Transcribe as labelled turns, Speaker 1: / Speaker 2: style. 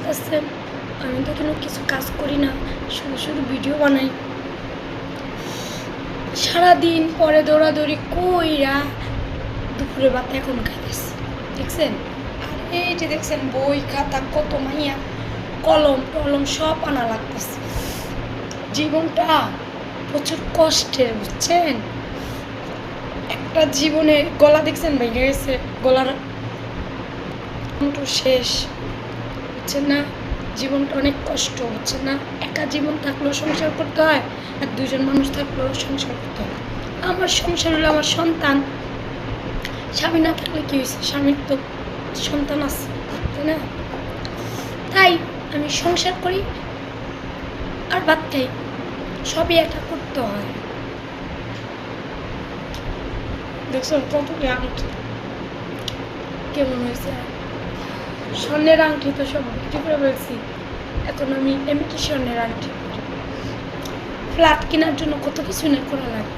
Speaker 1: দেখতেছেন আমি তো কোনো কিছু কাজ করি না, শুধু শুধু ভিডিও বানাই। সারাদিন পরে দৌড়াদৌড়ি কইরা দুপুরে ভাত এখন খাইতেছি, দেখছেন? আর এই যে দেখছেন বই খাতা কত মাইয়া কলম টলম সব আনা লাগতেছে। জীবনটা প্রচুর কষ্টের, বুঝছেন? একটা জীবনের গলা দেখছেন ভেঙে গেছে, গলার শেষ, বুঝছেন না? জীবনটা অনেক কষ্ট, হচ্ছে না? একা জীবন থাকলেও সংসার করতে হয়, আর দুজন মানুষ থাকলেও সংসার করতে হয়। আমার সংসার হলো আমার সন্তান। স্বামী না থাকলে কি হয়েছে? স্বামীর তো সন্তান আছে, তাই না? তাই আমি সংসার করি আর ভাত খাই, সবই একা করতে হয়। দেখছেন কতটি আংটি কেমন হয়েছে? স্বর্ণের আংটি তো সব বিক্রি করে বলছি, এখন আমি এমনি স্বর্ণের আংটি ফ্ল্যাট কেনার জন্য কত কিছু না করা লাগে।